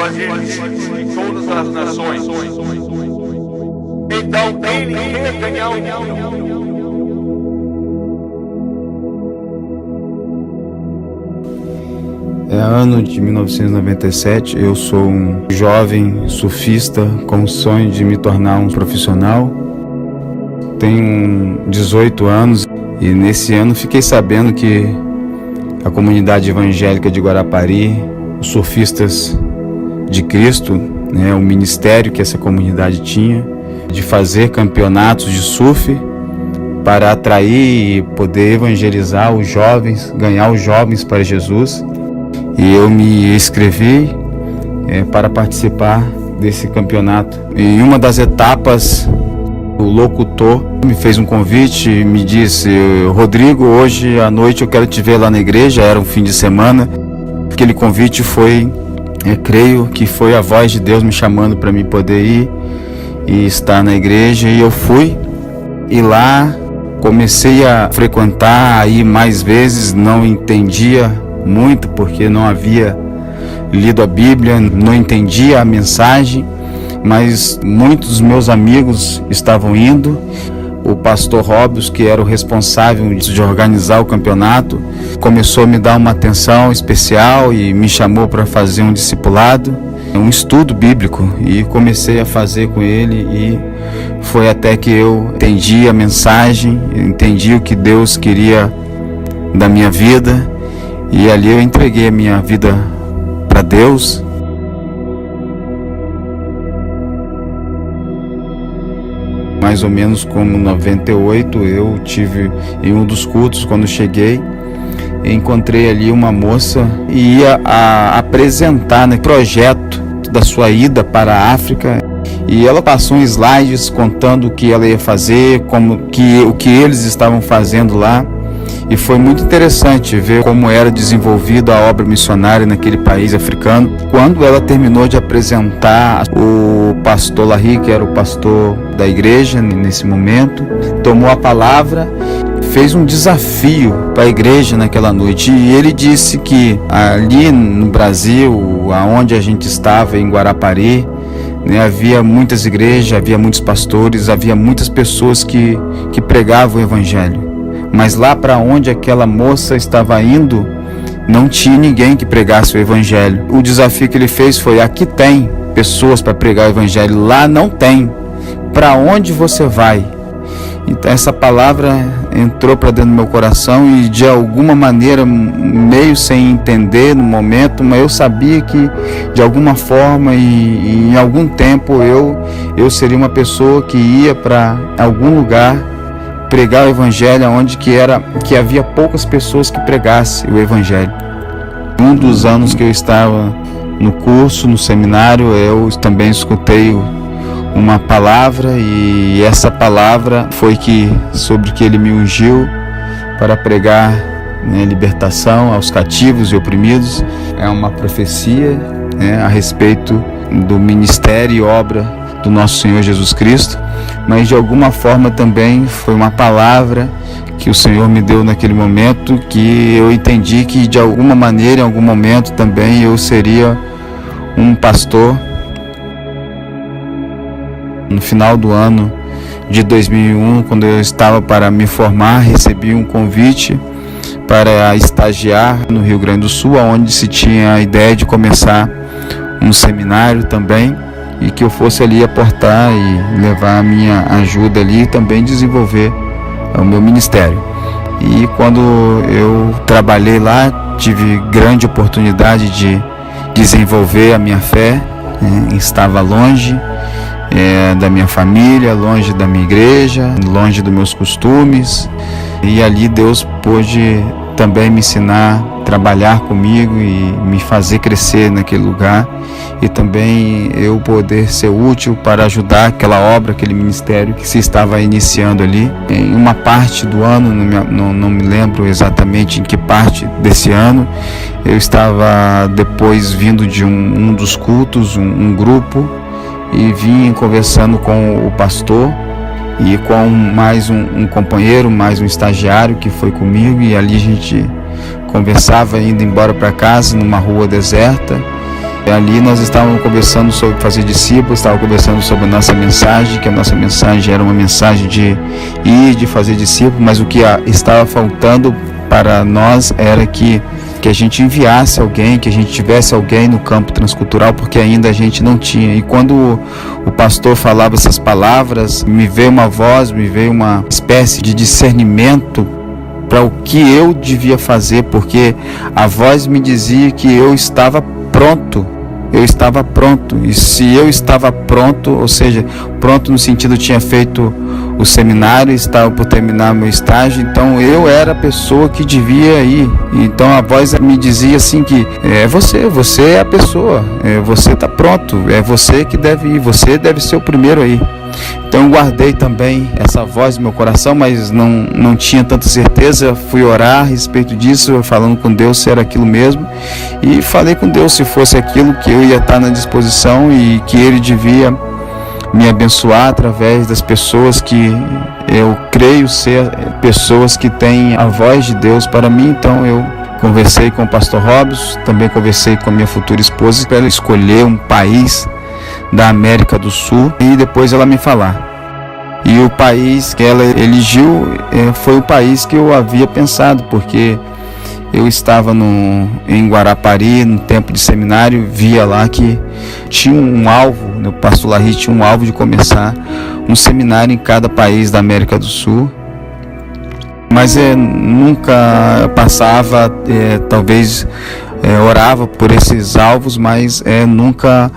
evangelizem em todas as nações. Então ele quer ganhar o mundo. É ano de 1997, eu sou um jovem surfista com o sonho de me tornar um profissional. Tenho 18 anos e nesse ano fiquei sabendo que a comunidade evangélica de Guarapari, os surfistas de Cristo, o ministério que essa comunidade tinha, de fazer campeonatos de surf para atrair e poder evangelizar os jovens, ganhar os jovens para Jesus. E eu me inscrevi para participar desse campeonato. Em uma das etapas, o locutor me fez um convite e me disse: Rodrigo, hoje à noite eu quero te ver lá na igreja. Era um fim de semana. Aquele convite foi, creio que foi a voz de Deus me chamando para mim poder ir e estar na igreja. E eu fui, e lá comecei a frequentar, a ir mais vezes. Não entendia muito, porque não havia lido a Bíblia, não entendia a mensagem, mas muitos dos meus amigos estavam indo. O pastor Robius, que era o responsável de organizar o campeonato, começou a me dar uma atenção especial e me chamou para fazer um discipulado, um estudo bíblico, e comecei a fazer com ele, e foi até que eu entendi a mensagem, entendi o que Deus queria da minha vida. E ali eu entreguei a minha vida para Deus. Mais ou menos como 98, eu tive em um dos cultos, quando cheguei, encontrei ali uma moça e ia apresentar o projeto da sua ida para a África. E ela passou slides contando o que ela ia fazer, o que eles estavam fazendo lá. E foi muito interessante ver como era desenvolvida a obra missionária naquele país africano. Quando ela terminou de apresentar, o pastor Larry, que era o pastor da igreja nesse momento, tomou a palavra, fez um desafio para a igreja naquela noite. E ele disse que ali no Brasil, aonde a gente estava, em Guarapari, havia muitas igrejas, havia muitos pastores, havia muitas pessoas que pregavam o evangelho. Mas lá para onde aquela moça estava indo, não tinha ninguém que pregasse o evangelho. O desafio que ele fez foi: aqui tem pessoas para pregar o evangelho, lá não tem. Para onde você vai? Então essa palavra entrou para dentro do meu coração, e de alguma maneira, meio sem entender no momento, mas eu sabia que de alguma forma e em algum tempo eu seria uma pessoa que ia para algum lugar pregar o evangelho onde que havia poucas pessoas que pregassem o evangelho. Um dos anos que eu estava no curso, no seminário, eu também escutei uma palavra, e essa palavra foi sobre que ele me ungiu para pregar libertação aos cativos e oprimidos. É uma profecia a respeito do ministério e obra do nosso Senhor Jesus Cristo, mas de alguma forma também foi uma palavra que o Senhor me deu naquele momento, que eu entendi que de alguma maneira, em algum momento também, eu seria um pastor. No final do ano de 2001, quando eu estava para me formar, recebi um convite para estagiar no Rio Grande do Sul, onde se tinha a ideia de começar um seminário também, e que eu fosse ali aportar e levar a minha ajuda ali, e também desenvolver o meu ministério. E quando eu trabalhei lá, tive grande oportunidade de desenvolver a minha fé. Estava longe da minha família, longe da minha igreja, longe dos meus costumes, e ali Deus pôde também me ensinar, trabalhar comigo e me fazer crescer naquele lugar, e também eu poder ser útil para ajudar aquela obra, aquele ministério que se estava iniciando ali. Em uma parte do ano, não me lembro exatamente em que parte desse ano, eu estava depois vindo de um dos cultos, um grupo, e vim conversando com o pastor e com mais um companheiro, mais um estagiário que foi comigo, e ali a gente conversava indo embora para casa numa rua deserta, Ali nós estávamos conversando sobre fazer discípulos, estávamos conversando sobre a nossa mensagem, que a nossa mensagem era uma mensagem de ir, de fazer discípulos, mas o que estava faltando para nós era que a gente enviasse alguém, que a gente tivesse alguém no campo transcultural, porque ainda a gente não tinha. E quando o pastor falava essas palavras, me veio uma voz, me veio uma espécie de discernimento para o que eu devia fazer, porque a voz me dizia que eu estava pronto. Eu estava pronto, e se eu estava pronto, ou seja, pronto no sentido tinha feito o seminário, estava por terminar meu estágio, então eu era a pessoa que devia ir. Então a voz me dizia assim que você é a pessoa, você está pronto, é você que deve ir, você deve ser o primeiro aí. Então eu guardei também essa voz no meu coração, mas não tinha tanta certeza. Fui orar a respeito disso, falando com Deus se era aquilo mesmo, e falei com Deus se fosse aquilo, que eu ia estar na disposição e que Ele devia me abençoar através das pessoas que eu creio ser pessoas que têm a voz de Deus para mim. Então eu conversei com o pastor Robson, também conversei com a minha futura esposa para ela escolher um país da América do Sul e depois ela me falar. E o país que ela elegiu foi o país que eu havia pensado, porque eu estava em Guarapari, no tempo de seminário, via lá que tinha um alvo, o pastor Larry tinha um alvo de começar um seminário em cada país da América do Sul, mas nunca passava, talvez orava por esses alvos, mas nunca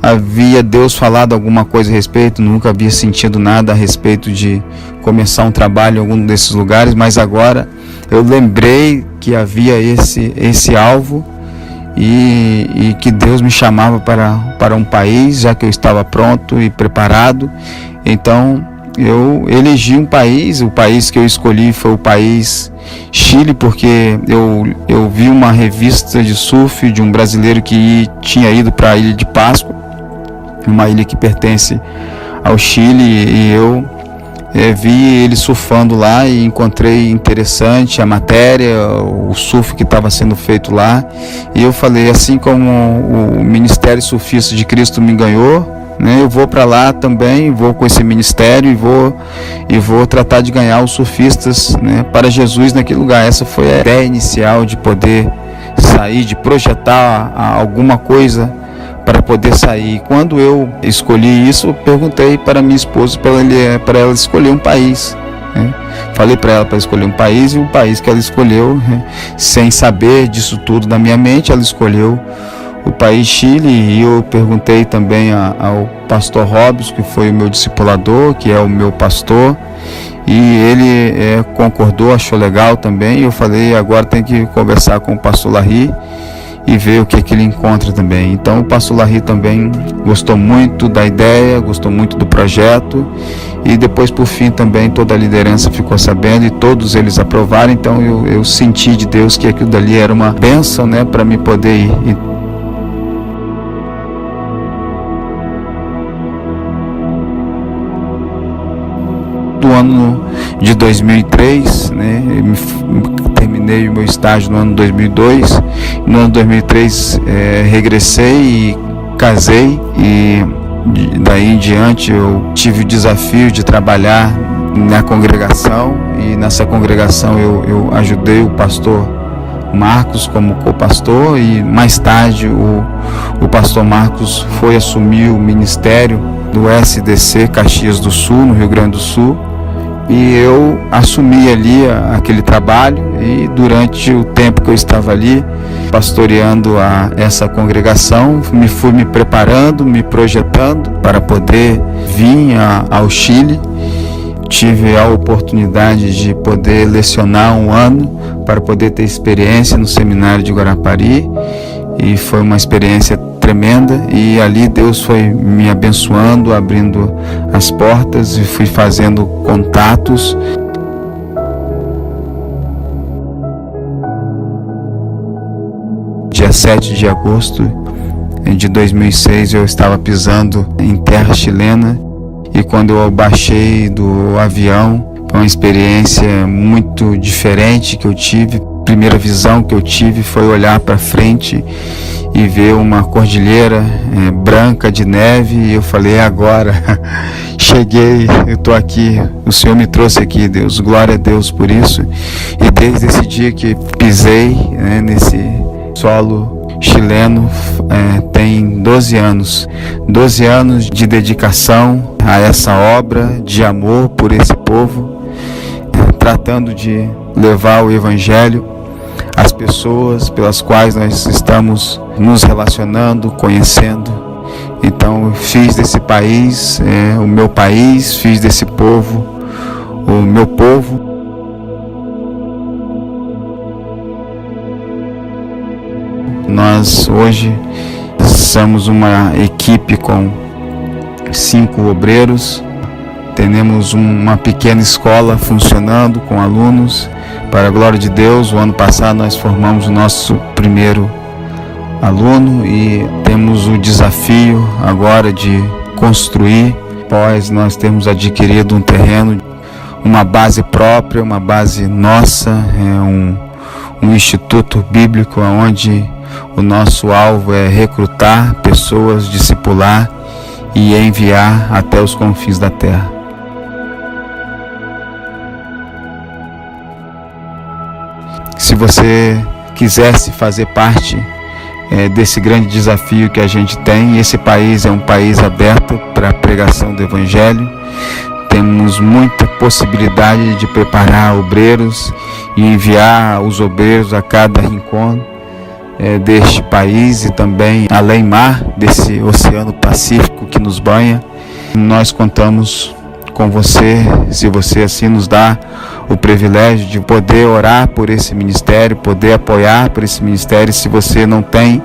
havia Deus falado alguma coisa a respeito, nunca havia sentido nada a respeito de começar um trabalho em algum desses lugares, mas agora eu lembrei que havia esse alvo e que Deus me chamava para um país, já que eu estava pronto e preparado. Então eu elegi um país, o país que eu escolhi foi o país Chile, porque eu vi uma revista de surf de um brasileiro que tinha ido para a Ilha de Páscoa, uma ilha que pertence ao Chile, e eu vi ele surfando lá e encontrei interessante a matéria, o surf que estava sendo feito lá, e eu falei, assim como o Ministério Surfista de Cristo me ganhou, né, eu vou para lá também, vou com esse ministério e vou tratar de ganhar os surfistas, né, para Jesus naquele lugar. Essa foi a ideia inicial, de poder sair, de projetar alguma coisa para poder sair. Quando eu escolhi isso, eu perguntei para minha esposa para ela escolher um país, né? Falei para ela para escolher um país, e o país que ela escolheu, né, sem saber disso tudo na minha mente, ela escolheu o país Chile. E eu perguntei também ao pastor Robson, que foi o meu discipulador, que é o meu pastor, e ele concordou, achou legal também. Eu falei, agora tem que conversar com o pastor Larry e ver o que ele encontra também. Então o pastor Larry também gostou muito da ideia, gostou muito do projeto, e depois, por fim, também toda a liderança ficou sabendo e todos eles aprovaram. Então eu senti de Deus que aquilo dali era uma bênção, né, para mim poder ir. Do ano de 2003, né, terminei o meu estágio no ano 2002, no ano 2003 regressei e casei, e daí em diante eu tive o desafio de trabalhar na congregação, e nessa congregação eu ajudei o pastor Marcos como co-pastor, e mais tarde o pastor Marcos foi assumir o ministério do SDC Caxias do Sul, no Rio Grande do Sul, e eu assumi ali aquele trabalho. E durante o tempo que eu estava ali pastoreando essa congregação, fui me preparando, me projetando para poder vir ao Chile. Tive a oportunidade de poder lecionar um ano para poder ter experiência no seminário de Guarapari, e foi uma experiência tremenda, e ali Deus foi me abençoando, abrindo as portas, e fui fazendo contatos. Dia 7 de agosto de 2006 eu estava pisando em terra chilena, e quando eu baixei do avião, foi uma experiência muito diferente que eu tive. A primeira visão que eu tive foi olhar para frente e ver uma cordilheira branca de neve, e eu falei, é agora, cheguei, eu estou aqui, o Senhor me trouxe aqui, Deus, glória a Deus por isso. E desde esse dia que pisei nesse solo chileno, tem 12 anos de dedicação a essa obra, de amor por esse povo, tratando de levar o Evangelho às pessoas pelas quais nós estamos nos relacionando, conhecendo. Então eu fiz desse país o meu país, fiz desse povo o meu povo. Nós hoje somos uma equipe com 5 obreiros, temos uma pequena escola funcionando com alunos, para a glória de Deus. O ano passado nós formamos o nosso primeiro aluno e temos o desafio agora de construir, após nós termos adquirido um terreno, uma base própria, uma base nossa, um instituto bíblico onde o nosso alvo é recrutar pessoas, discipular e enviar até os confins da terra. Se você quisesse fazer parte desse grande desafio que a gente tem, esse país é um país aberto para a pregação do Evangelho, temos muita possibilidade de preparar obreiros e enviar os obreiros a cada rincão deste país e também além mar, desse Oceano Pacífico que nos banha. Nós contamos com você, se você assim nos dá o privilégio de poder orar por esse ministério, poder apoiar por esse ministério. Se você não tem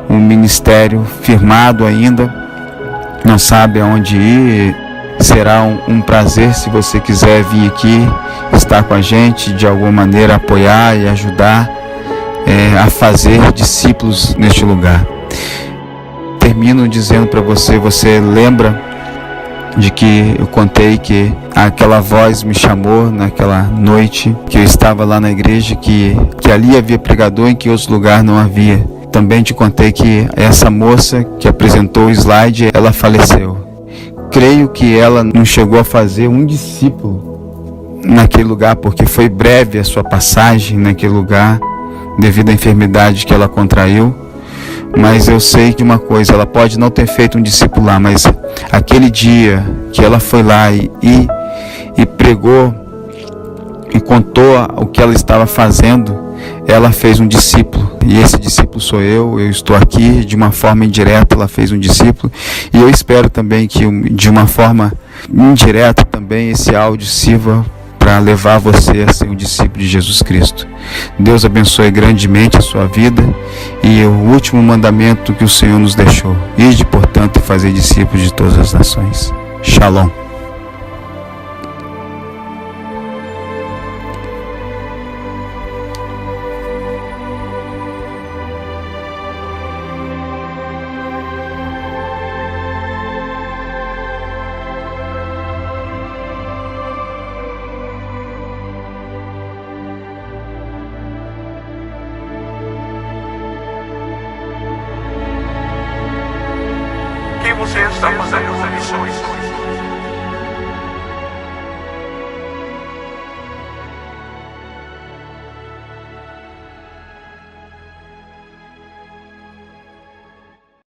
um ministério firmado ainda, não sabe aonde ir, será um prazer se você quiser vir aqui, estar com a gente, de alguma maneira apoiar e ajudar a fazer discípulos neste lugar. Termino dizendo para você, você lembra de que eu contei que aquela voz me chamou naquela noite que eu estava lá na igreja, que ali havia pregador em que outros lugares não havia. Também te contei que essa moça que apresentou o slide, ela faleceu. Creio que ela não chegou a fazer um discípulo naquele lugar, porque foi breve a sua passagem naquele lugar, devido à enfermidade que ela contraiu. Mas eu sei de uma coisa, ela pode não ter feito um discípulo lá, mas aquele dia que ela foi lá e pregou e contou o que ela estava fazendo, ela fez um discípulo. E esse discípulo sou eu estou aqui, de uma forma indireta ela fez um discípulo. E eu espero também que de uma forma indireta também esse áudio sirva para levar você a ser um discípulo de Jesus Cristo. Deus abençoe grandemente a sua vida. E o último mandamento que o Senhor nos deixou: ide, portanto, e fazer discípulos de todas as nações. Shalom. O que você está fazendo com missões?